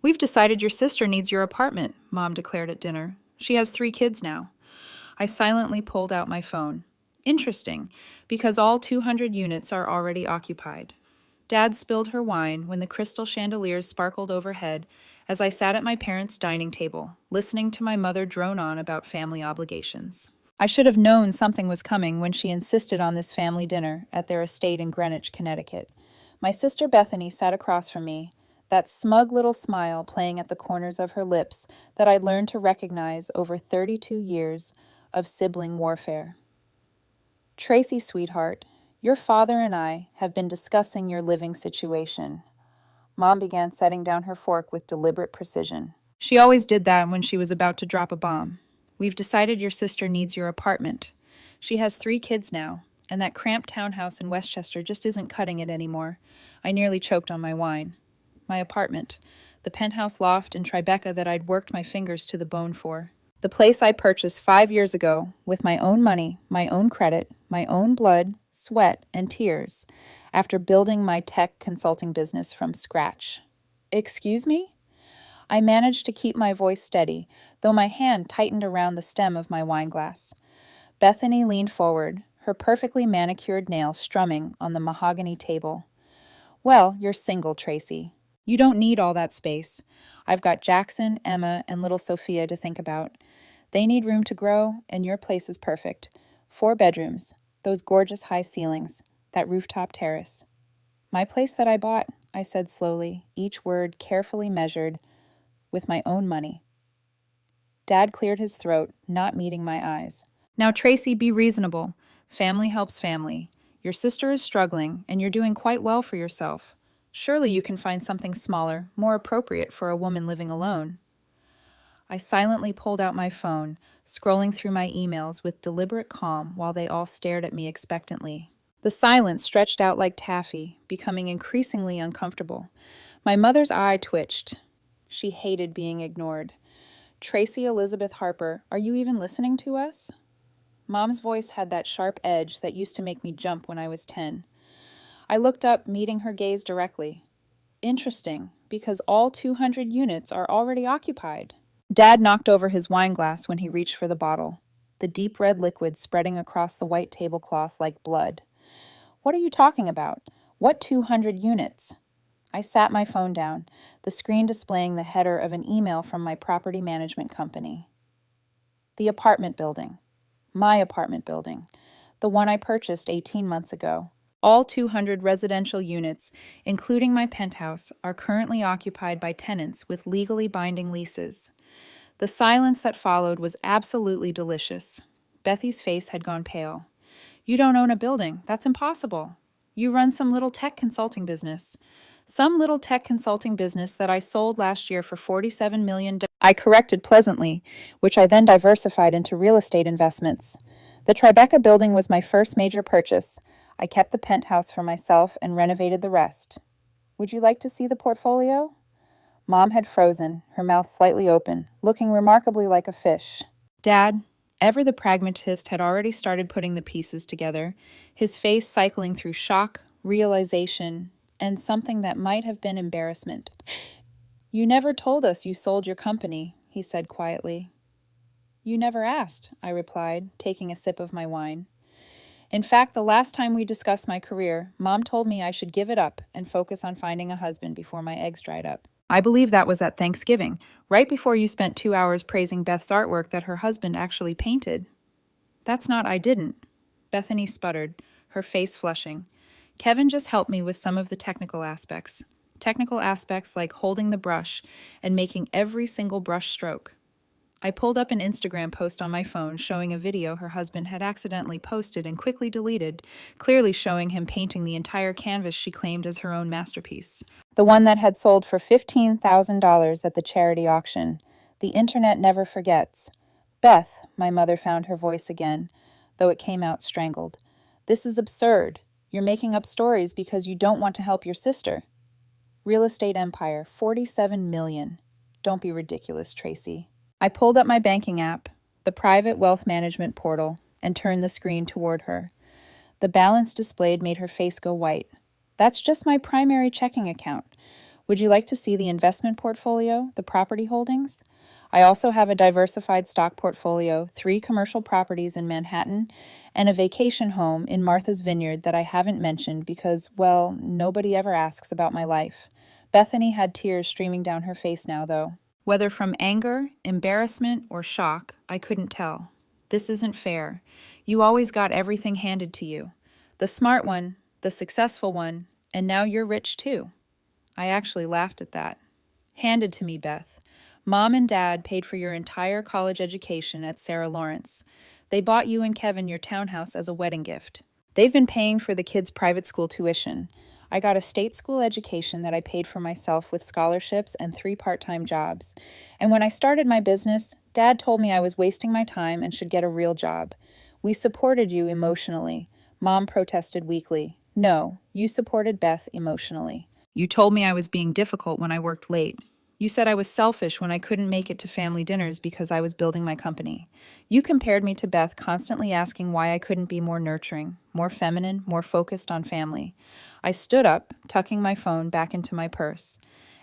We've decided your sister needs your apartment, Mom declared at dinner. She has 3 kids now. I silently pulled out my phone. Interesting, because all 200 units are already occupied. Dad spilled her wine when the crystal chandeliers sparkled overhead as I sat at my parents' dining table, listening to my mother drone on about family obligations. I should have known something was coming when she insisted on this family dinner at their estate in Greenwich, Connecticut. My sister Bethany sat across from me, that smug little smile playing at the corners of her lips that I'd learned to recognize over 32 years of sibling warfare. Tracy, sweetheart, your father and I have been discussing your living situation. Mom began setting down her fork with deliberate precision. She always did that when she was about to drop a bomb. We've decided your sister needs your apartment. She has 3 kids now, and that cramped townhouse in Westchester just isn't cutting it anymore. I nearly choked on my wine. My apartment, the penthouse loft in Tribeca that I'd worked my fingers to the bone for. The place I purchased 5 years ago with my own money, my own credit, my own blood, sweat, and tears after building my tech consulting business from scratch. Excuse me? I managed to keep my voice steady, though my hand tightened around the stem of my wineglass. Bethany leaned forward, her perfectly manicured nails strumming on the mahogany table. Well, you're single, Tracy. You don't need all that space. I've got Jackson, Emma, and little Sophia to think about. They need room to grow, and your place is perfect. 4 bedrooms, those gorgeous high ceilings, that rooftop terrace. My place that I bought, I said slowly, each word carefully measured, with my own money. Dad cleared his throat, not meeting my eyes. Now, Tracy, be reasonable. Family helps family. Your sister is struggling, and you're doing quite well for yourself. Surely you can find something smaller, more appropriate for a woman living alone. I silently pulled out my phone, scrolling through my emails with deliberate calm while they all stared at me expectantly. The silence stretched out like taffy, becoming increasingly uncomfortable. My mother's eye twitched. She hated being ignored. Tracy Elizabeth Harper, are you even listening to us? Mom's voice had that sharp edge that used to make me jump when I was 10. I looked up, meeting her gaze directly. Interesting, because all 200 units are already occupied. Dad knocked over his wineglass when he reached for the bottle, the deep red liquid spreading across the white tablecloth like blood. What are you talking about? What 200 units? I sat my phone down, the screen displaying the header of an email from my property management company. The apartment building. My apartment building. The one I purchased 18 months ago. All 200 residential units, including my penthouse, are currently occupied by tenants with legally binding leases. The silence that followed was absolutely delicious. Bethy's face had gone pale. You don't own a building. That's impossible. You run some little tech consulting business. Some little tech consulting business that I sold last year for $47 million. I corrected pleasantly, which I then diversified into real estate investments. The Tribeca building was my first major purchase. I kept the penthouse for myself and renovated the rest. Would you like to see the portfolio? Mom had frozen, her mouth slightly open, looking remarkably like a fish. Dad, ever the pragmatist, had already started putting the pieces together, his face cycling through shock, realization, and something that might have been embarrassment. You never told us you sold your company, he said quietly. You never asked, I replied, taking a sip of my wine. In fact, the last time we discussed my career, Mom told me I should give it up and focus on finding a husband before my eggs dried up. I believe that was at Thanksgiving, right before you spent 2 hours praising Beth's artwork that her husband actually painted. That's not I didn't. Bethany sputtered, her face flushing. Kevin just helped me with some of the technical aspects. Technical aspects like holding the brush and making every single brush stroke. I pulled up an Instagram post on my phone showing a video her husband had accidentally posted and quickly deleted, clearly showing him painting the entire canvas she claimed as her own masterpiece. The one that had sold for $15,000 at the charity auction. The internet never forgets. Beth, my mother found her voice again, though it came out strangled. This is absurd. You're making up stories because you don't want to help your sister. Real estate empire, $47 million. Don't be ridiculous, Tracy. I pulled up my banking app, the private wealth management portal, and turned the screen toward her. The balance displayed made her face go white. That's just my primary checking account. Would you like to see the investment portfolio, the property holdings? I also have a diversified stock portfolio, 3 commercial properties in Manhattan, and a vacation home in Martha's Vineyard that I haven't mentioned because, well, nobody ever asks about my life. Bethany had tears streaming down her face now, though. Whether from anger, embarrassment, or shock, I couldn't tell. This isn't fair. You always got everything handed to you. The smart one, the successful one, and now you're rich too. I actually laughed at that. Handed to me, Beth. Mom and Dad paid for your entire college education at Sarah Lawrence. They bought you and Kevin your townhouse as a wedding gift. They've been paying for the kids' private school tuition. I got a state school education that I paid for myself with scholarships and 3 part-time jobs. And when I started my business, Dad told me I was wasting my time and should get a real job. We supported you emotionally. Mom protested weakly. No, you supported Beth emotionally. You told me I was being difficult when I worked late. You said I was selfish when I couldn't make it to family dinners because I was building my company. You compared me to Beth, constantly asking why I couldn't be more nurturing, more feminine, more focused on family. I stood up, tucking my phone back into my purse.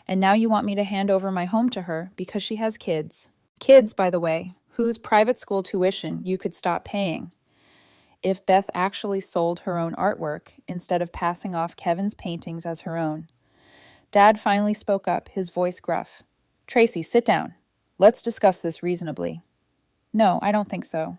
And now you want me to hand over my home to her because she has kids. Kids, by the way, whose private school tuition you could stop paying. If Beth actually sold her own artwork instead of passing off Kevin's paintings as her own. Dad finally spoke up, his voice gruff. Tracy, sit down. Let's discuss this reasonably. No, I don't think so.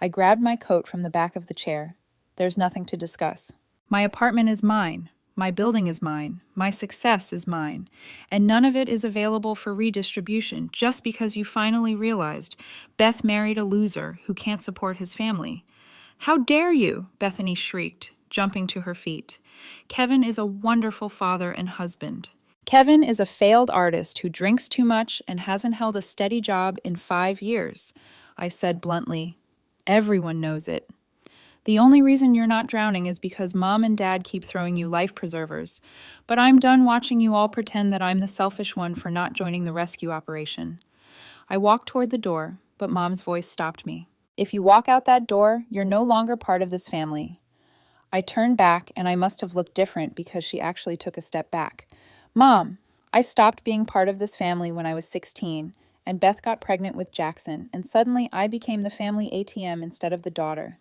I grabbed my coat from the back of the chair. There's nothing to discuss. My apartment is mine. My building is mine. My success is mine. And none of it is available for redistribution just because you finally realized Beth married a loser who can't support his family. How dare you? Bethany shrieked, jumping to her feet. Kevin is a wonderful father and husband. Kevin is a failed artist who drinks too much and hasn't held a steady job in 5 years, I said bluntly. Everyone knows it. The only reason you're not drowning is because Mom and Dad keep throwing you life preservers, but I'm done watching you all pretend that I'm the selfish one for not joining the rescue operation. I walked toward the door, but Mom's voice stopped me. If you walk out that door, you're no longer part of this family. I turned back, and I must have looked different because she actually took a step back. Mom, I stopped being part of this family when I was 16, and Beth got pregnant with Jackson, and suddenly I became the family ATM instead of the daughter.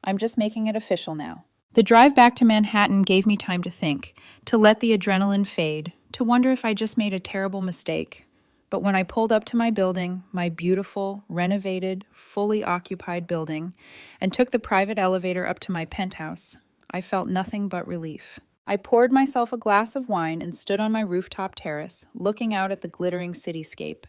I'm just making it official now. The drive back to Manhattan gave me time to think, to let the adrenaline fade, to wonder if I just made a terrible mistake. But when I pulled up to my building, my beautiful, renovated, fully occupied building, and took the private elevator up to my penthouse, I felt nothing but relief. I poured myself a glass of wine and stood on my rooftop terrace, looking out at the glittering cityscape.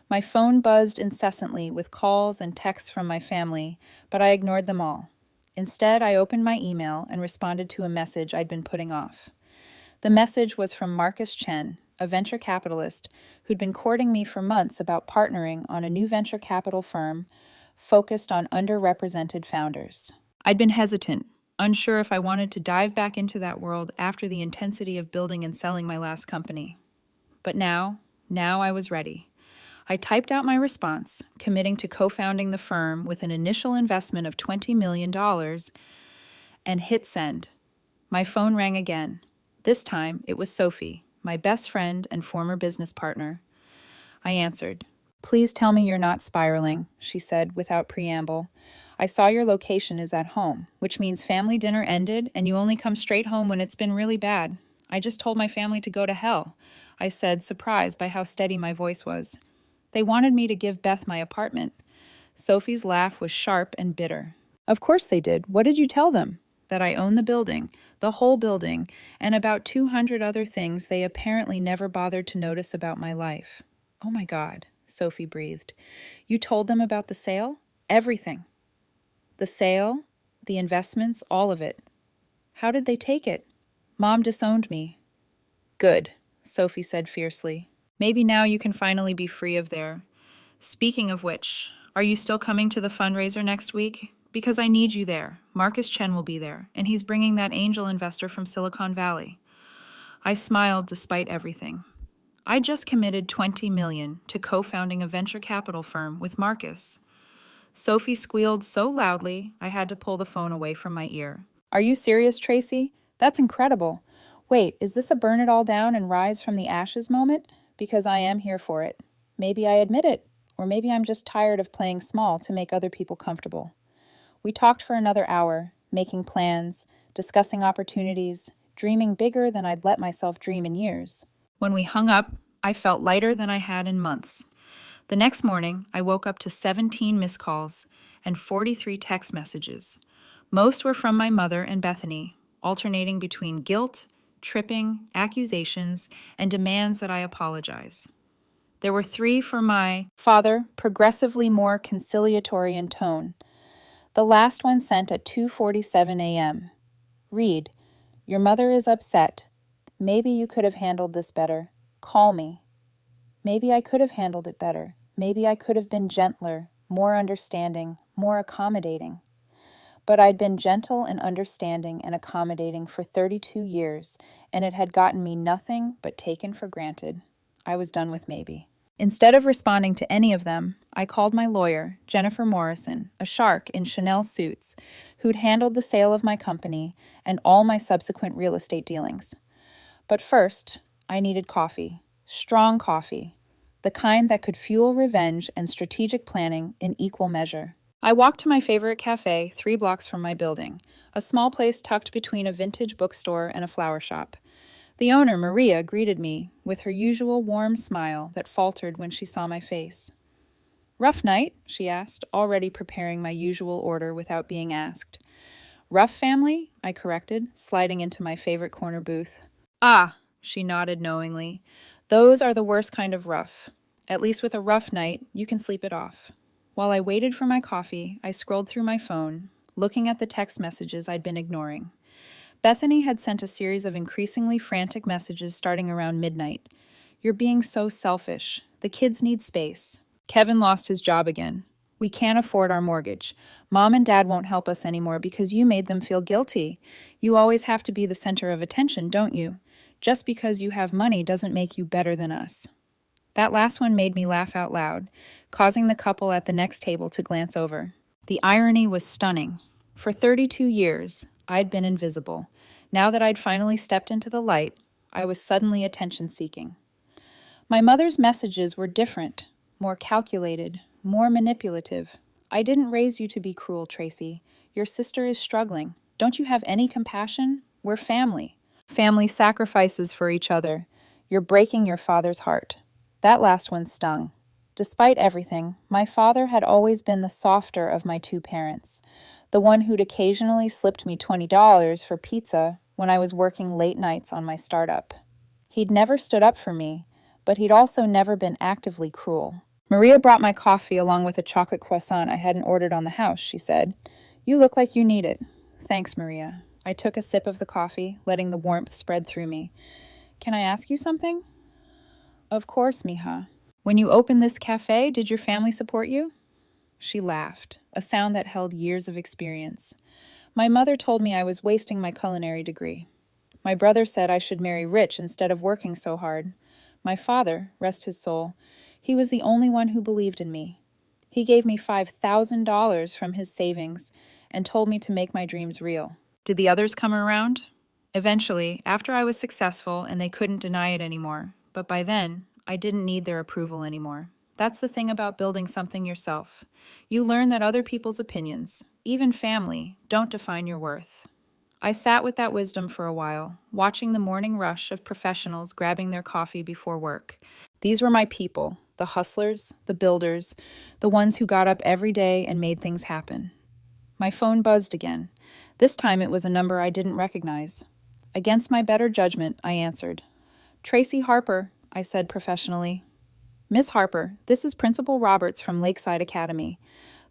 My phone buzzed incessantly with calls and texts from my family, but I ignored them all. Instead, I opened my email and responded to a message I'd been putting off. The message was from Marcus Chen, a venture capitalist who'd been courting me for months about partnering on a new venture capital firm focused on underrepresented founders. I'd been hesitant, unsure if I wanted to dive back into that world after the intensity of building and selling my last company. But now I was ready. I typed out my response, committing to co-founding the firm with an initial investment of $20 million, and hit send. My phone rang again. This time, it was Sophie, my best friend and former business partner. I answered. Please tell me you're not spiraling, she said without preamble. I saw your location is at home, which means family dinner ended and you only come straight home when it's been really bad. I just told my family to go to hell, I said, surprised by how steady my voice was. They wanted me to give Beth my apartment. Sophie's laugh was sharp and bitter. Of course they did. What did you tell them? That I own the building, the whole building, and about 200 other things they apparently never bothered to notice about my life. Oh my God, Sophie breathed. You told them about the sale? Everything. The sale, the investments, all of it. How did they take it? Mom disowned me. Good, Sophie said fiercely. Maybe now you can finally be free of there. Speaking of which, are you still coming to the fundraiser next week? Because I need you there. Marcus Chen will be there, and he's bringing that angel investor from Silicon Valley. I smiled despite everything. I just committed $20 million to co-founding a venture capital firm with Marcus. Sophie squealed so loudly, I had to pull the phone away from my ear. Are you serious, Tracy? That's incredible. Wait, is this a burn it all down and rise from the ashes moment? Because I am here for it. Maybe I admit it, or maybe I'm just tired of playing small to make other people comfortable. We talked for another hour, making plans, discussing opportunities, dreaming bigger than I'd let myself dream in years. When we hung up, I felt lighter than I had in months. The next morning, I woke up to 17 missed calls and 43 text messages. Most were from my mother and Bethany, alternating between guilt, tripping, accusations, and demands that I apologize. There were 3 for my father, progressively more conciliatory in tone. The last one sent at 2:47 a.m. Read, "Your mother is upset. Maybe you could have handled this better. Call me." Maybe I could have handled it better. Maybe I could have been gentler, more understanding, more accommodating. But I'd been gentle and understanding and accommodating for 32 years, and it had gotten me nothing but taken for granted. I was done with maybe. Instead of responding to any of them, I called my lawyer, Jennifer Morrison, a shark in Chanel suits, who'd handled the sale of my company and all my subsequent real estate dealings. But first, I needed coffee. Strong coffee. The kind that could fuel revenge and strategic planning in equal measure. I walked to my favorite cafe 3 blocks from my building, a small place tucked between a vintage bookstore and a flower shop. The owner, Maria, greeted me with her usual warm smile that faltered when she saw my face. "Rough night?" she asked, already preparing my usual order without being asked. "Rough family?" I corrected, sliding into my favorite corner booth. "Ah," she nodded knowingly. "Those are the worst kind of rough. At least with a rough night, you can sleep it off." While I waited for my coffee, I scrolled through my phone, looking at the text messages I'd been ignoring. Bethany had sent a series of increasingly frantic messages starting around midnight. "You're being so selfish. The kids need space. Kevin lost his job again. We can't afford our mortgage. Mom and Dad won't help us anymore because you made them feel guilty. You always have to be the center of attention, don't you? Just because you have money doesn't make you better than us." That last one made me laugh out loud, causing the couple at the next table to glance over. The irony was stunning. For 32 years, I'd been invisible. Now that I'd finally stepped into the light, I was suddenly attention-seeking. My mother's messages were different, more calculated, more manipulative. "I didn't raise you to be cruel, Tracy. Your sister is struggling. Don't you have any compassion? We're family. Family sacrifices for each other. You're breaking your father's heart." That last one stung. Despite everything, my father had always been the softer of my 2 parents, the one who'd occasionally slipped me $20 for pizza when I was working late nights on my startup. He'd never stood up for me, but he'd also never been actively cruel. "Maria brought my coffee along with a chocolate croissant I hadn't ordered on the house," she said. "You look like you need it." "Thanks, Maria." I took a sip of the coffee, letting the warmth spread through me. "Can I ask you something?" "Of course, mija." "When you opened this cafe, did your family support you?" She laughed, a sound that held years of experience. "My mother told me I was wasting my culinary degree. My brother said I should marry rich instead of working so hard. My father, rest his soul, he was the only one who believed in me. He gave me $5,000 from his savings and told me to make my dreams real." Did the others come around? Eventually, after I was successful and they couldn't deny it anymore. But by then, I didn't need their approval anymore. That's the thing about building something yourself. You learn that other people's opinions, even family, don't define your worth. I sat with that wisdom for a while, watching the morning rush of professionals grabbing their coffee before work. These were my people, the hustlers, the builders, the ones who got up every day and made things happen. My phone buzzed again. This time it was a number I didn't recognize. Against my better judgment, I answered. "Tracy Harper," I said professionally. "Miss Harper, this is Principal Roberts from Lakeside Academy."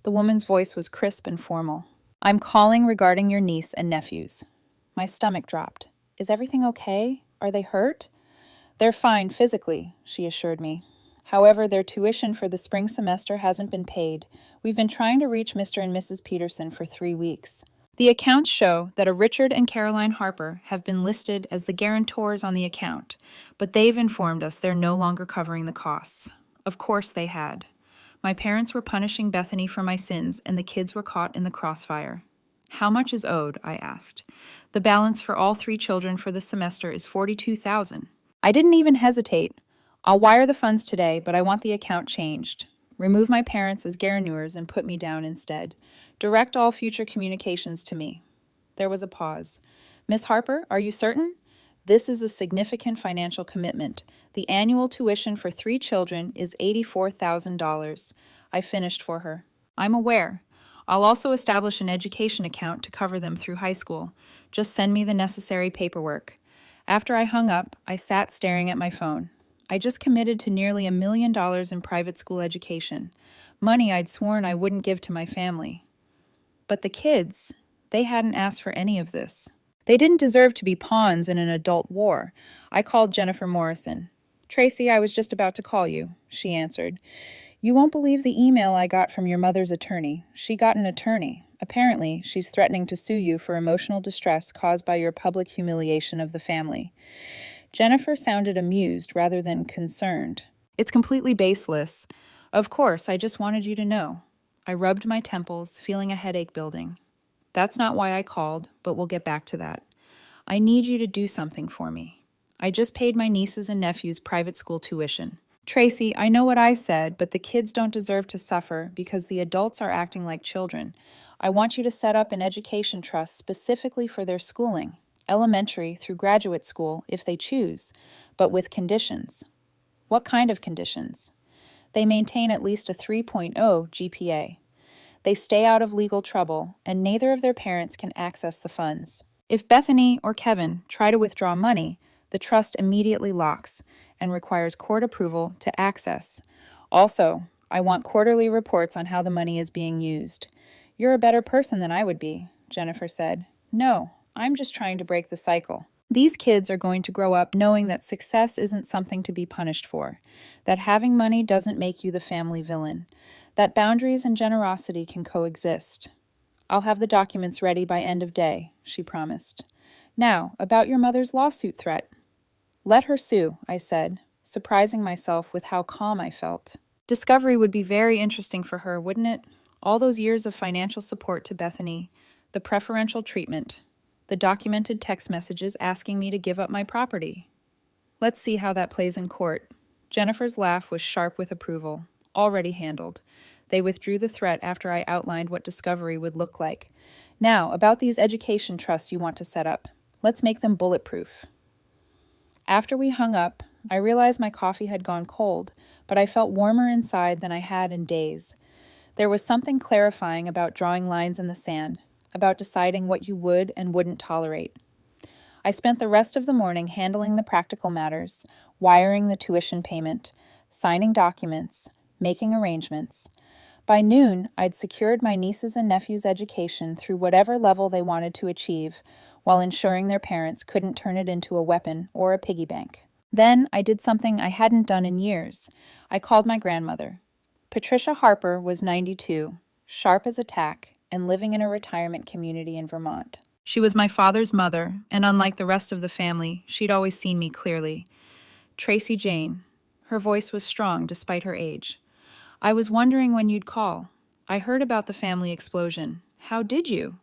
The woman's voice was crisp and formal. "I'm calling regarding your niece and nephews." My stomach dropped. "Is everything okay? Are they hurt?" "They're fine physically," she assured me. "However, their tuition for the spring semester hasn't been paid. We've been trying to reach Mr. and Mrs. Peterson for 3 weeks. The accounts show that a Richard and Caroline Harper have been listed as the guarantors on the account, but they've informed us they're no longer covering the costs. Of course they had. My parents were punishing Bethany for my sins, and the kids were caught in the crossfire. How much is owed? I asked. The balance for all 3 children for the semester is $42,000. I didn't even hesitate. I'll wire the funds today, but I want the account changed. Remove my parents as guarantors and put me down instead. Direct all future communications to me. There was a pause. Miss Harper, are you certain? This is a significant financial commitment. The annual tuition for 3 children is $84,000. I finished for her. I'm aware. I'll also establish an education account to cover them through high school. Just send me the necessary paperwork. After I hung up, I sat staring at my phone. I just committed to nearly $1 million in private school education, money I'd sworn I wouldn't give to my family. But the kids, they hadn't asked for any of this. They didn't deserve to be pawns in an adult war. I called Jennifer Morrison. Tracy, I was just about to call you, she answered. You won't believe the email I got from your mother's attorney. She got an attorney. Apparently, she's threatening to sue you for emotional distress caused by your public humiliation of the family. Jennifer sounded amused rather than concerned. It's completely baseless. Of course, I just wanted you to know. I rubbed my temples, feeling a headache building. That's not why I called, but we'll get back to that. I need you to do something for me. I just paid my nieces and nephews' private school tuition. Tracy, I know what I said, but the kids don't deserve to suffer because the adults are acting like children. I want you to set up an education trust specifically for their schooling, elementary through graduate school if they choose, but with conditions. What kind of conditions? They maintain at least a 3.0 GPA. They stay out of legal trouble, and neither of their parents can access the funds. If Bethany or Kevin try to withdraw money, the trust immediately locks and requires court approval to access. Also, I want quarterly reports on how the money is being used. You're a better person than I would be, Jennifer said. No, I'm just trying to break the cycle. These kids are going to grow up knowing that success isn't something to be punished for, that having money doesn't make you the family villain, that boundaries and generosity can coexist. I'll have the documents ready by end of day, she promised. Now, about your mother's lawsuit threat. Let her sue, I said, surprising myself with how calm I felt. Discovery would be very interesting for her, wouldn't it? All those years of financial support to Bethany, the preferential treatment, the documented text messages asking me to give up my property. Let's see how that plays in court. Jennifer's laugh was sharp with approval. Already handled. They withdrew the threat after I outlined what discovery would look like. Now, about these education trusts you want to set up. Let's make them bulletproof. After we hung up, I realized my coffee had gone cold, but I felt warmer inside than I had in days. There was something clarifying about drawing lines in the sand, about deciding what you would and wouldn't tolerate. I spent the rest of the morning handling the practical matters, wiring the tuition payment, signing documents, making arrangements. By noon, I'd secured my nieces and nephews' education through whatever level they wanted to achieve, while ensuring their parents couldn't turn it into a weapon or a piggy bank. Then I did something I hadn't done in years. I called my grandmother. Patricia Harper was 92, sharp as a tack, and living in a retirement community in Vermont. She was my father's mother, and unlike the rest of the family, she'd always seen me clearly. Tracy Jane. Her voice was strong despite her age. I was wondering when you'd call. I heard about the family explosion. How did you?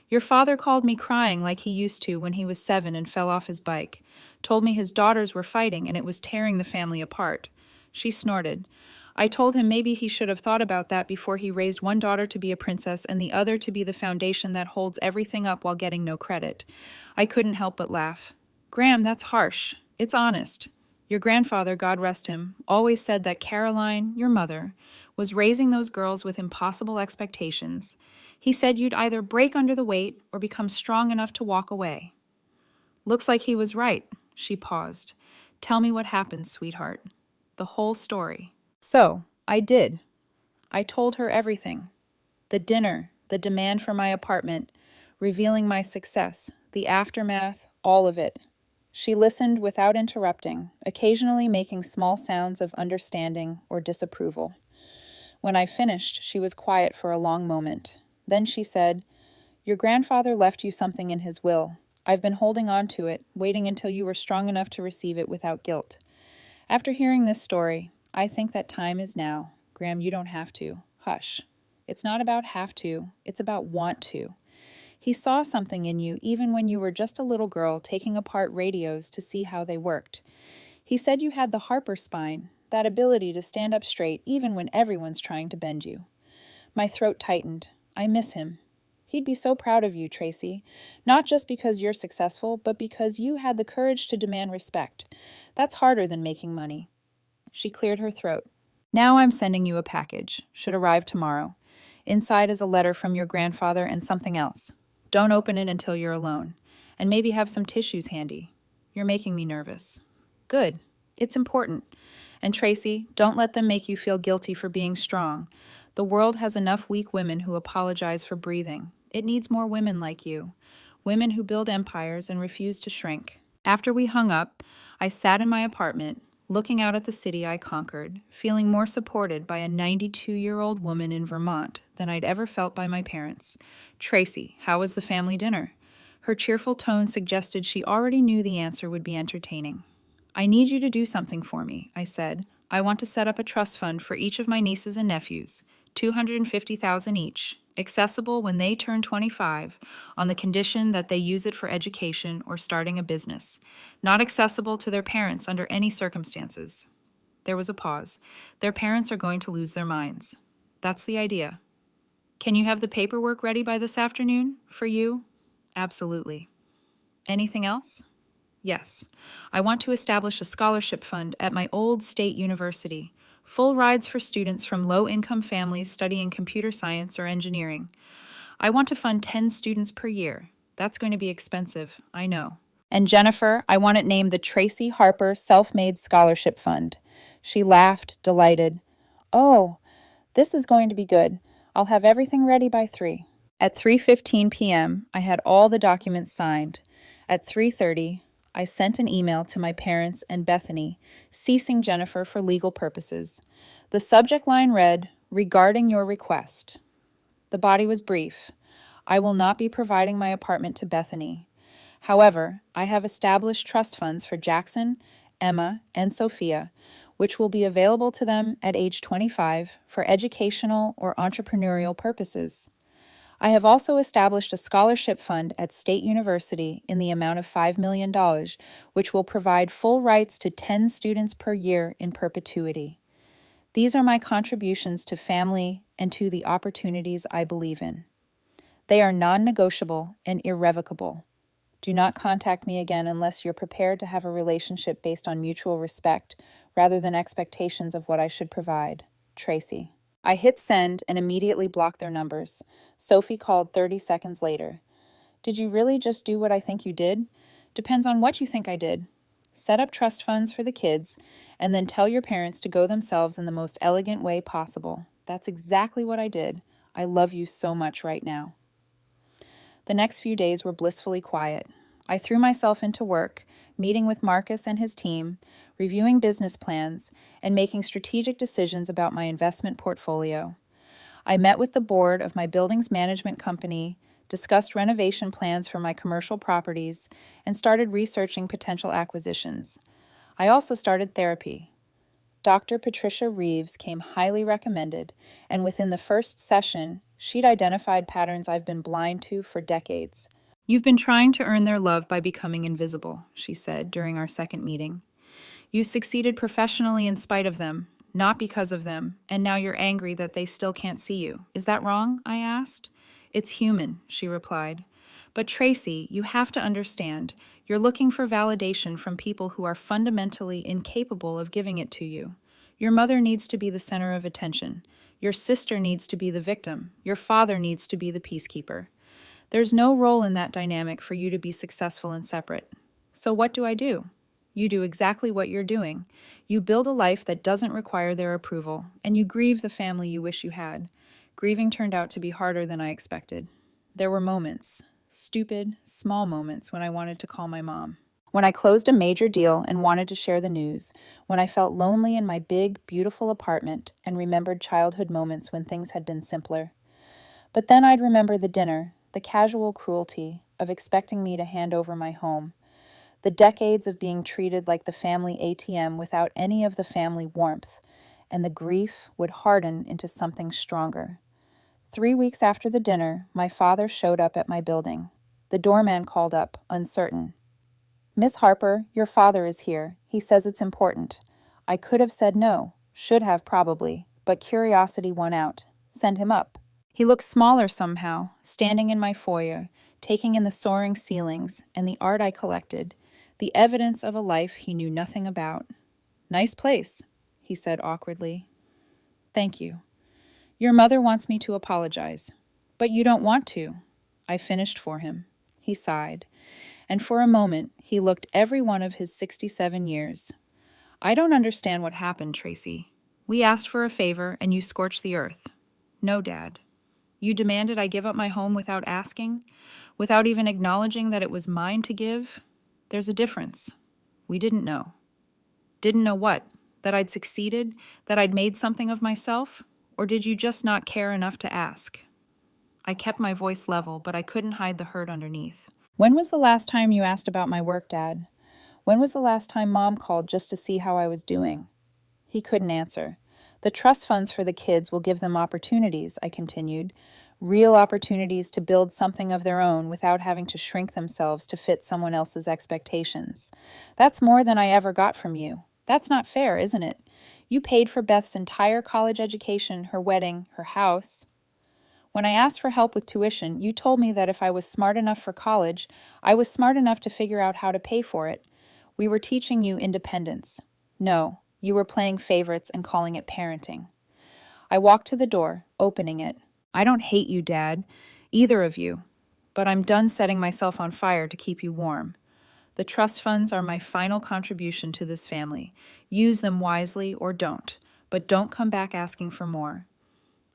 Your father called me crying like he used to when he was 7 and fell off his bike. Told me his daughters were fighting and it was tearing the family apart. She snorted. I told him maybe he should have thought about that before he raised one daughter to be a princess and the other to be the foundation that holds everything up while getting no credit. I couldn't help but laugh. Graham, that's harsh. It's honest. Your grandfather, God rest him, always said that Caroline, your mother, was raising those girls with impossible expectations. He said you'd either break under the weight or become strong enough to walk away. Looks like he was right. She paused. Tell me what happened, sweetheart. The whole story. So, I did. I told her everything. The dinner, the demand for my apartment, revealing my success, the aftermath, all of it. She listened without interrupting, occasionally making small sounds of understanding or disapproval. When I finished, she was quiet for a long moment. Then she said, Your grandfather left you something in his will. I've been holding on to it, waiting until you were strong enough to receive it without guilt. After hearing this story, I think that time is now. Graham, you don't have to. Hush. It's not about have to, it's about want to. He saw something in you even when you were just a little girl taking apart radios to see how they worked. He said you had the Harper spine, that ability to stand up straight even when everyone's trying to bend you. My throat tightened. I miss him. He'd be so proud of you, Tracy. Not just because you're successful, but because you had the courage to demand respect. That's harder than making money. She cleared her throat. Now I'm sending you a package. Should arrive tomorrow. Inside is a letter from your grandfather and something else. Don't open it until you're alone. And maybe have some tissues handy. You're making me nervous. Good. It's important. And Tracy, don't let them make you feel guilty for being strong. The world has enough weak women who apologize for breathing. It needs more women like you. Women who build empires and refuse to shrink. After we hung up, I sat in my apartment, looking out at the city I conquered, feeling more supported by a 92-year-old woman in Vermont than I'd ever felt by my parents. Tracy, how was the family dinner? Her cheerful tone suggested she already knew the answer would be entertaining. I need you to do something for me, I said. I want to set up a trust fund for each of my nieces and nephews, $250,000 each, accessible when they turn 25, on the condition that they use it for education or starting a business, not accessible to their parents under any circumstances. There was a pause. Their parents are going to lose their minds. That's the idea. Can you have the paperwork ready by this afternoon? For you? Absolutely. Anything else? Yes. I want to establish a scholarship fund at my old state university. Full rides for students from low-income families studying computer science or engineering. I want to fund 10 students per year. That's going to be expensive, I know. And Jennifer, I want it named the Tracy Harper Self-Made Scholarship Fund. She laughed, delighted. Oh, this is going to be good. I'll have everything ready by 3. At 3:15 p.m., I had all the documents signed. At 3:30, I sent an email to my parents and Bethany, ceasing Jennifer for legal purposes. The subject line read, "Regarding your request." The body was brief. I will not be providing my apartment to Bethany. However, I have established trust funds for Jackson, Emma, and Sophia, which will be available to them at age 25 for educational or entrepreneurial purposes. I have also established a scholarship fund at State University in the amount of $5 million, which will provide full rights to 10 students per year in perpetuity. These are my contributions to family and to the opportunities I believe in. They are non-negotiable and irrevocable. Do not contact me again unless you're prepared to have a relationship based on mutual respect rather than expectations of what I should provide. Tracy. I hit send and immediately blocked their numbers. Sophie called 30 seconds later. Did you really just do what I think you did? Depends on what you think I did. Set up trust funds for the kids, and then tell your parents to go themselves in the most elegant way possible. That's exactly what I did. I love you so much right now. The next few days were blissfully quiet. I threw myself into work, meeting with Marcus and his team, reviewing business plans, and making strategic decisions about my investment portfolio. I met with the board of my buildings management company, discussed renovation plans for my commercial properties, and started researching potential acquisitions. I also started therapy. Dr. Patricia Reeves came highly recommended, and within the first session, she'd identified patterns I've been blind to for decades. You've been trying to earn their love by becoming invisible, she said during our second meeting. You succeeded professionally in spite of them, not because of them, and now you're angry that they still can't see you. Is that wrong? I asked. It's human, she replied. But Tracy, you have to understand, you're looking for validation from people who are fundamentally incapable of giving it to you. Your mother needs to be the center of attention. Your sister needs to be the victim. Your father needs to be the peacekeeper. There's no role in that dynamic for you to be successful and separate. So what do I do? You do exactly what you're doing. You build a life that doesn't require their approval, and you grieve the family you wish you had. Grieving turned out to be harder than I expected. There were moments, stupid, small moments, when I wanted to call my mom. When I closed a major deal and wanted to share the news, when I felt lonely in my big, beautiful apartment and remembered childhood moments when things had been simpler. But then I'd remember the dinner, the casual cruelty of expecting me to hand over my home, the decades of being treated like the family ATM without any of the family warmth, and the grief would harden into something stronger. 3 weeks after the dinner, my father showed up at my building. The doorman called up, uncertain. "Miss Harper, your father is here. He says it's important." I could have said no, should have probably, but curiosity won out. Send him up. He looked smaller somehow, standing in my foyer, taking in the soaring ceilings and the art I collected, the evidence of a life he knew nothing about. "Nice place," he said awkwardly. "Thank you. Your mother wants me to apologize." "But you don't want to." I finished for him. He sighed, and for a moment he looked every one of his 67 years. "I don't understand what happened, Tracy. We asked for a favor and you scorched the earth." "No, Dad. You demanded I give up my home without asking, without even acknowledging that it was mine to give. There's a difference. We didn't know." "Didn't know what? That I'd succeeded? That I'd made something of myself? Or did you just not care enough to ask?" I kept my voice level, but I couldn't hide the hurt underneath. "When was the last time you asked about my work, Dad? When was the last time Mom called just to see how I was doing?" He couldn't answer. "The trust funds for the kids will give them opportunities," I continued. "Real opportunities to build something of their own without having to shrink themselves to fit someone else's expectations. That's more than I ever got from you. That's not fair, isn't it? You paid for Beth's entire college education, her wedding, her house. When I asked for help with tuition, you told me that if I was smart enough for college, I was smart enough to figure out how to pay for it. We were teaching you independence. No, you were playing favorites and calling it parenting." I walked to the door, opening it. "I don't hate you, Dad, either of you, but I'm done setting myself on fire to keep you warm. The trust funds are my final contribution to this family. Use them wisely or don't, but don't come back asking for more."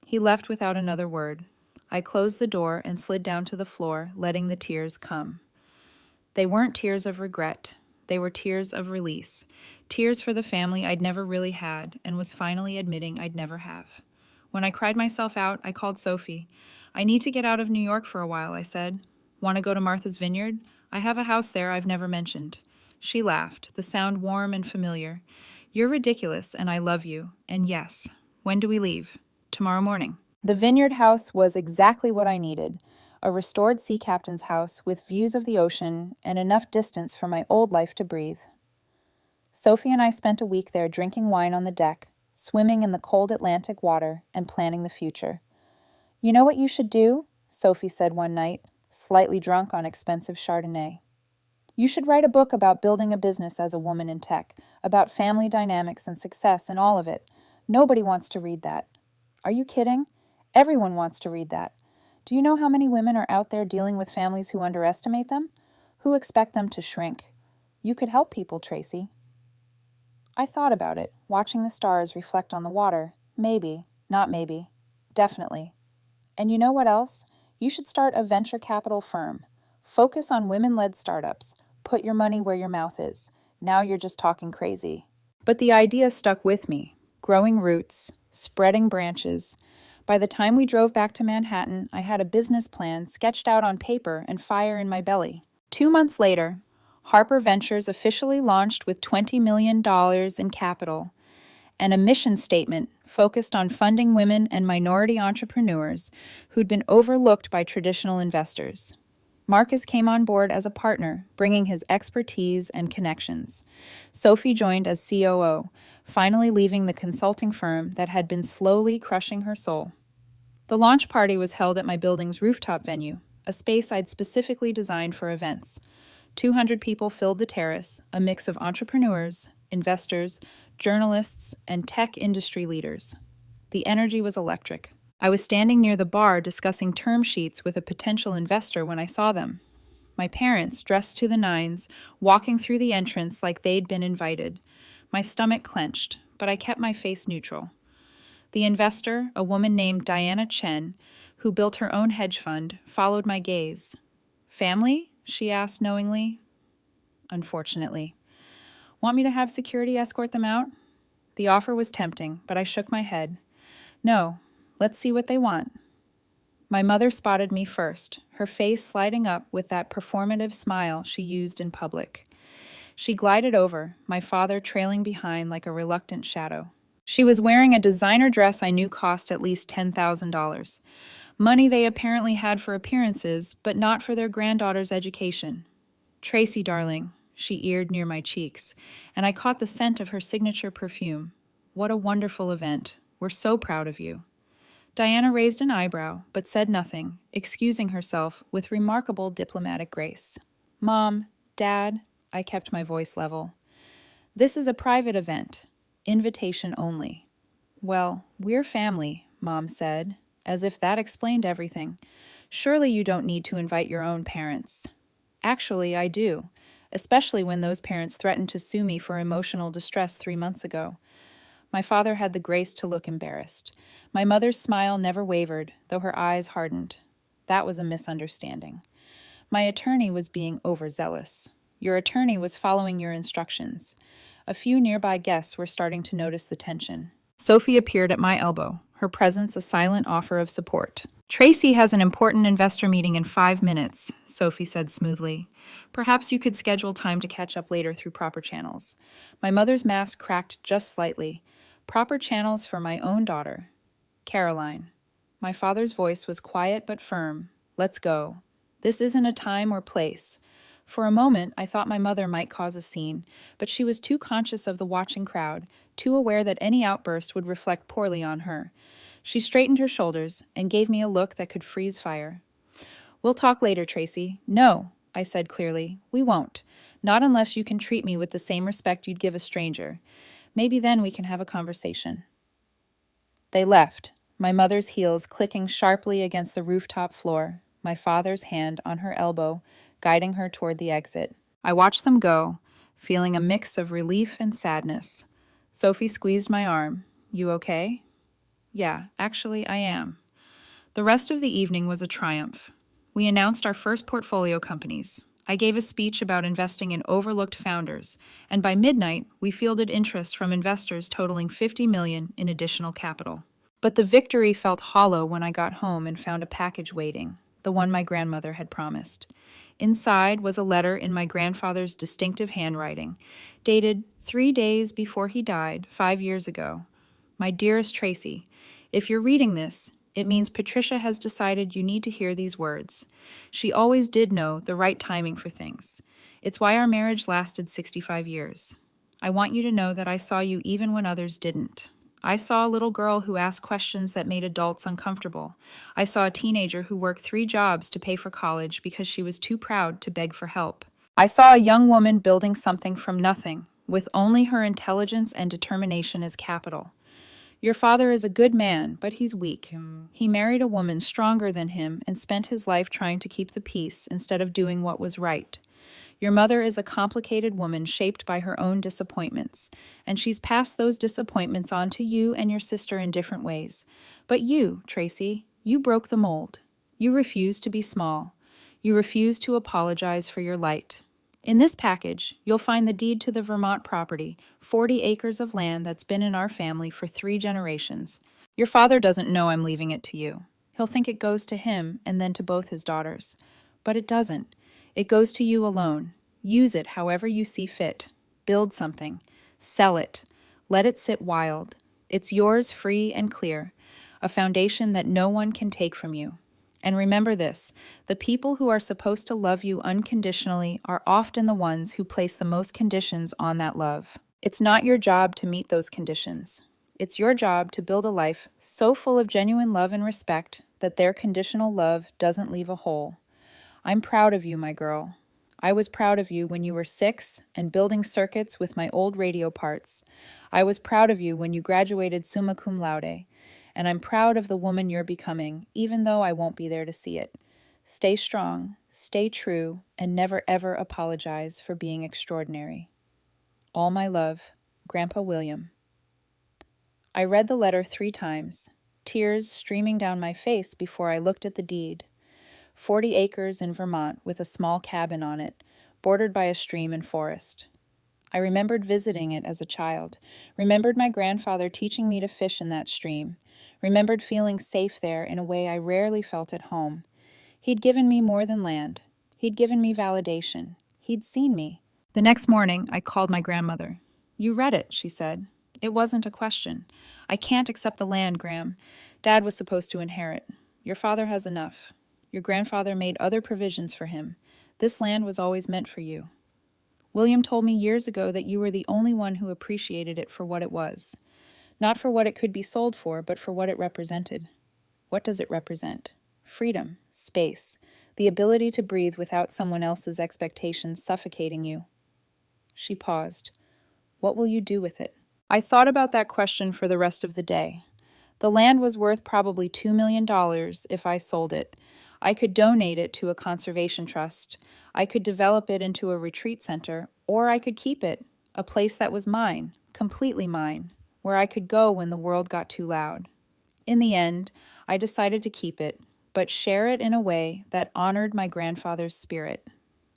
He left without another word. I closed the door and slid down to the floor, letting the tears come. They weren't tears of regret. They were tears of release. Tears for the family I'd never really had and was finally admitting I'd never have. When I cried myself out, I called Sophie. "I need to get out of New York for a while," I said. "Want to go to Martha's Vineyard? I have a house there I've never mentioned." She laughed, the sound warm and familiar. "You're ridiculous, and I love you. And yes, when do we leave?" "Tomorrow morning." The Vineyard house was exactly what I needed. A restored sea captain's house with views of the ocean and enough distance for my old life to breathe. Sophie and I spent a week there drinking wine on the deck, swimming in the cold Atlantic water, and planning the future. "You know what you should do?" Sophie said one night, slightly drunk on expensive Chardonnay. "You should write a book about building a business as a woman in tech, about family dynamics and success and all of it. Nobody wants to read that." "Are you kidding? Everyone wants to read that. Do you know how many women are out there dealing with families who underestimate them? Who expect them to shrink? You could help people, Tracy." I thought about it, watching the stars reflect on the water. Maybe, not maybe. Definitely. And you know what else? You should start a venture capital firm. Focus on women-led startups. Put your money where your mouth is. Now you're just talking crazy. But the idea stuck with me, growing roots, spreading branches. By the time we drove back to Manhattan, I had a business plan sketched out on paper and fire in my belly. 2 months later, Harper Ventures officially launched with $20 million in capital and a mission statement focused on funding women and minority entrepreneurs who'd been overlooked by traditional investors. Marcus came on board as a partner, bringing his expertise and connections. Sophie joined as COO, finally leaving the consulting firm that had been slowly crushing her soul. The launch party was held at my building's rooftop venue, a space I'd specifically designed for events. 200 people filled the terrace, a mix of entrepreneurs, investors, journalists, and tech industry leaders. The energy was electric. I was standing near the bar discussing term sheets with a potential investor when I saw them. My parents, dressed to the nines, walking through the entrance like they'd been invited. My stomach clenched, but I kept my face neutral. The investor, a woman named Diana Chen, who built her own hedge fund, followed my gaze. "Family?" she asked knowingly. "Unfortunately." "Want me to have security escort them out?" The offer was tempting, but I shook my head. "No, let's see what they want." My mother spotted me first, her face sliding up with that performative smile she used in public. She glided over, my father trailing behind like a reluctant shadow. She was wearing a designer dress I knew cost at least $10,000. Money they apparently had for appearances, but not for their granddaughter's education. "Tracy, darling," she eared near my cheeks, and I caught the scent of her signature perfume. "What a wonderful event. We're so proud of you." Diana raised an eyebrow, but said nothing, excusing herself with remarkable diplomatic grace. "Mom, Dad," I kept my voice level. "This is a private event. Invitation only." "Well, we're family," Mom said, as if that explained everything. "Surely you don't need to invite your own parents." "Actually, I do, especially when those parents threatened to sue me for emotional distress 3 months ago." My father had the grace to look embarrassed. My mother's smile never wavered, though her eyes hardened. That was a misunderstanding. My attorney was being overzealous. Your attorney was following your instructions. A few nearby guests were starting to notice the tension. Sophie appeared at my elbow, her presence a silent offer of support. "Tracy has an important investor meeting in 5 minutes," Sophie said smoothly. "Perhaps you could schedule time to catch up later through proper channels." My mother's mask cracked just slightly. Proper channels for my own daughter. "Caroline." My father's voice was quiet but firm. "Let's go. This isn't a time or place." For a moment, I thought my mother might cause a scene, but she was too conscious of the watching crowd, too aware that any outburst would reflect poorly on her. She straightened her shoulders and gave me a look that could freeze fire. "We'll talk later, Tracy." "No," I said clearly. "We won't. Not unless you can treat me with the same respect you'd give a stranger. Maybe then we can have a conversation." They left, my mother's heels clicking sharply against the rooftop floor, my father's hand on her elbow, guiding her toward the exit. I watched them go, feeling a mix of relief and sadness. Sophie squeezed my arm. "You okay?" "Yeah, actually, I am." The rest of the evening was a triumph. We announced our first portfolio companies. I gave a speech about investing in overlooked founders, and by midnight, we fielded interest from investors totaling $50 million in additional capital. But the victory felt hollow when I got home and found a package waiting, the one my grandmother had promised. Inside was a letter in my grandfather's distinctive handwriting, dated 3 days before he died 5 years ago. "My dearest Tracy, if you're reading this, it means Patricia has decided you need to hear these words. She always did know the right timing for things. It's why our marriage lasted 65 years. I want you to know that I saw you even when others didn't. I saw a little girl who asked questions that made adults uncomfortable. I saw a teenager who worked 3 jobs to pay for college because she was too proud to beg for help. I saw a young woman building something from nothing, with only her intelligence and determination as capital. Your father is a good man, but he's weak. He married a woman stronger than him and spent his life trying to keep the peace instead of doing what was right. Your mother is a complicated woman shaped by her own disappointments, and she's passed those disappointments on to you and your sister in different ways. But you, Tracy, you broke the mold. You refused to be small. You refused to apologize for your light. In this package, you'll find the deed to the Vermont property, 40 acres of land that's been in our family for 3 generations. Your father doesn't know I'm leaving it to you. He'll think it goes to him and then to both his daughters. But it doesn't. It goes to you alone. Use it however you see fit. Build something. Sell it. Let it sit wild. It's yours free and clear, a foundation that no one can take from you. And remember this, the people who are supposed to love you unconditionally are often the ones who place the most conditions on that love. It's not your job to meet those conditions. It's your job to build a life so full of genuine love and respect that their conditional love doesn't leave a hole. I'm proud of you, my girl. I was proud of you when you were 6 and building circuits with my old radio parts. I was proud of you when you graduated summa cum laude. And I'm proud of the woman you're becoming, even though I won't be there to see it. Stay strong, stay true, and never ever apologize for being extraordinary. All my love, Grandpa William. I read the letter 3 times, tears streaming down my face before I looked at the deed. 40 acres in Vermont with a small cabin on it, bordered by a stream and forest. I remembered visiting it as a child, remembered my grandfather teaching me to fish in that stream, remembered feeling safe there in a way I rarely felt at home. He'd given me more than land. He'd given me validation. He'd seen me. The next morning, I called my grandmother. "You read it," she said. "It wasn't a question. I can't accept the land, Gram. Dad was supposed to inherit." Your father has enough. Your grandfather made other provisions for him. This land was always meant for you. William told me years ago that you were the only one who appreciated it for what it was. Not for what it could be sold for, but for what it represented. What does it represent? Freedom, space, the ability to breathe without someone else's expectations suffocating you. She paused. What will you do with it? I thought about that question for the rest of the day. The land was worth probably $2 million if I sold it. I could donate it to a conservation trust. I could develop it into a retreat center, or I could keep it, a place that was mine, completely mine, where I could go when the world got too loud. In the end, I decided to keep it, but share it in a way that honored my grandfather's spirit.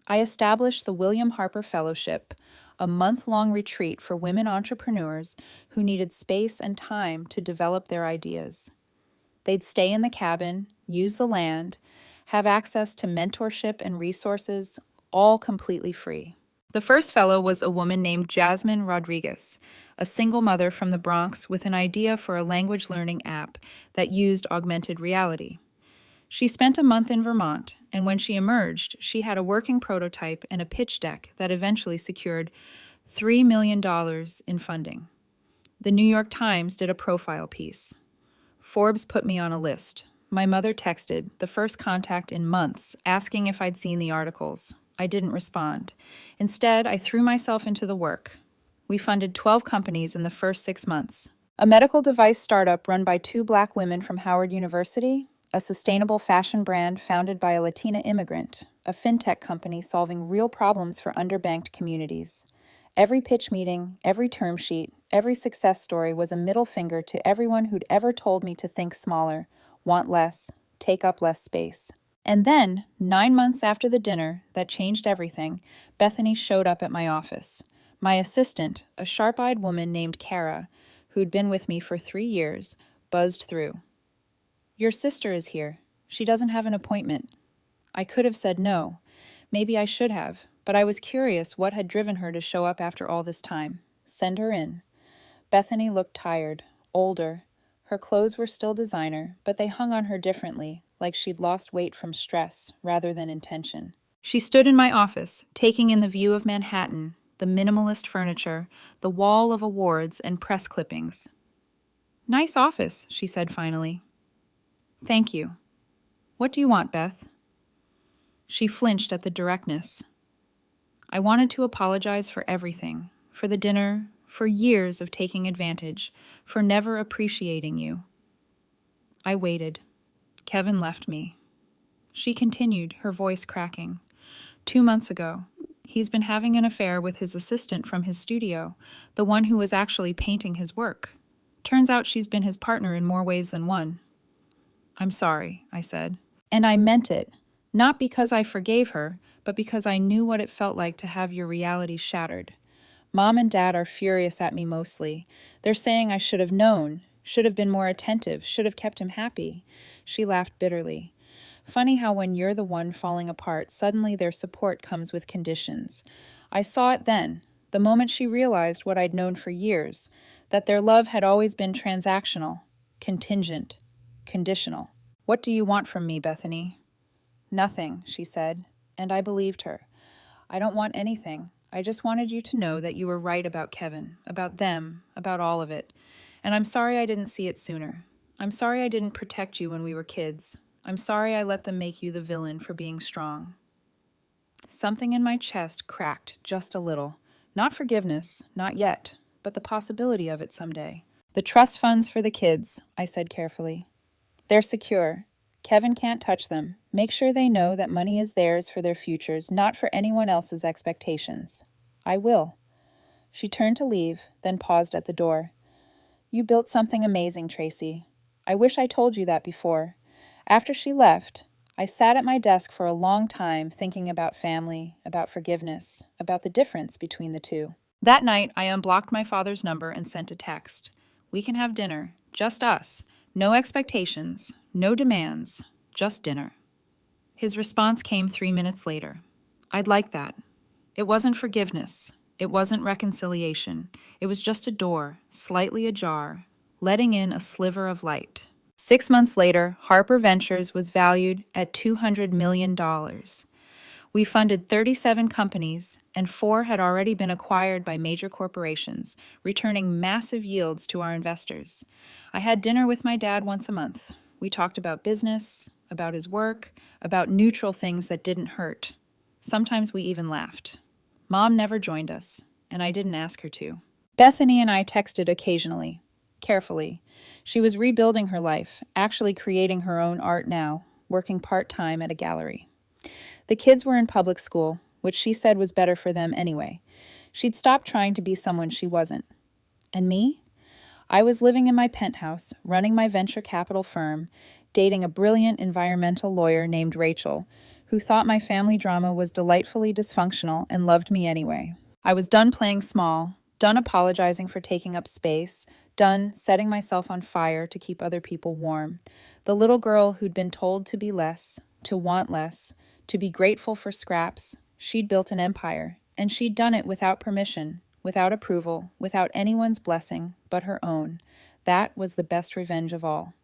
I established the William Harper Fellowship, a month-long retreat for women entrepreneurs who needed space and time to develop their ideas. They'd stay in the cabin, use the land, have access to mentorship and resources, all completely free. The first fellow was a woman named Jasmine Rodriguez, a single mother from the Bronx with an idea for a language learning app that used augmented reality. She spent a month in Vermont, and when she emerged, she had a working prototype and a pitch deck that eventually secured $3 million in funding. The New York Times did a profile piece. Forbes put me on a list. My mother texted, the first contact in months, asking if I'd seen the articles. I didn't respond. Instead, I threw myself into the work. We funded 12 companies in the first 6 months. A medical device startup run by 2 Black women from Howard University, a sustainable fashion brand founded by a Latina immigrant, a fintech company solving real problems for underbanked communities. Every pitch meeting, every term sheet, every success story was a middle finger to everyone who'd ever told me to think smaller, want less, take up less space. And then, 9 months after the dinner that changed everything, Bethany showed up at my office. My assistant, a sharp-eyed woman named Kara, who'd been with me for 3 years, buzzed through. Your sister is here. She doesn't have an appointment. I could have said no. Maybe I should have, but I was curious what had driven her to show up after all this time. Send her in. Bethany looked tired, older. Her clothes were still designer, but they hung on her differently, like she'd lost weight from stress rather than intention. She stood in my office, taking in the view of Manhattan, the minimalist furniture, the wall of awards and press clippings. Nice office, she said finally. Thank you. What do you want, Beth? She flinched at the directness. I wanted to apologize for everything, for the dinner, for years of taking advantage, for never appreciating you. I waited. Kevin left me. She continued, her voice cracking. 2 months ago, he's been having an affair with his assistant from his studio, the one who was actually painting his work. Turns out she's been his partner in more ways than one. I'm sorry, I said. And I meant it, not because I forgave her, but because I knew what it felt like to have your reality shattered. Mom and Dad are furious at me mostly. They're saying I should have known, should have been more attentive, should have kept him happy. She laughed bitterly. Funny how when you're the one falling apart, suddenly their support comes with conditions. I saw it then, the moment she realized what I'd known for years, that their love had always been transactional, contingent, conditional. What do you want from me, Bethany? Nothing, she said, and I believed her. I don't want anything. I just wanted you to know that you were right about Kevin, about them, about all of it. And I'm sorry I didn't see it sooner. I'm sorry I didn't protect you when we were kids. I'm sorry I let them make you the villain for being strong. Something in my chest cracked just a little. Not forgiveness, not yet, but the possibility of it someday. The trust funds for the kids, I said carefully. They're secure. Kevin can't touch them. Make sure they know that money is theirs for their futures, not for anyone else's expectations. I will. She turned to leave, then paused at the door. You built something amazing, Tracy. I wish I told you that before. After she left, I sat at my desk for a long time thinking about family, about forgiveness, about the difference between the two. That night, I unblocked my father's number and sent a text. We can have dinner, just us. No expectations, no demands, just dinner. His response came 3 minutes later. I'd like that. It wasn't forgiveness. It wasn't reconciliation. It was just a door, slightly ajar, letting in a sliver of light. 6 months later, Harper Ventures was valued at $200 million. We funded 37 companies, and 4 had already been acquired by major corporations, returning massive yields to our investors. I had dinner with my dad once a month. We talked about business, about his work, about neutral things that didn't hurt. Sometimes we even laughed. Mom never joined us, and I didn't ask her to. Bethany and I texted occasionally, carefully. She was rebuilding her life, actually creating her own art now, working part-time at a gallery. The kids were in public school, which she said was better for them anyway. She'd stopped trying to be someone she wasn't. And me? I was living in my penthouse, running my venture capital firm, dating a brilliant environmental lawyer named Rachel, who thought my family drama was delightfully dysfunctional and loved me anyway. I was done playing small, done apologizing for taking up space, done setting myself on fire to keep other people warm. The little girl who'd been told to be less, to want less, to be grateful for scraps. She'd built an empire, and she'd done it without permission, without approval, without anyone's blessing but her own. That was the best revenge of all.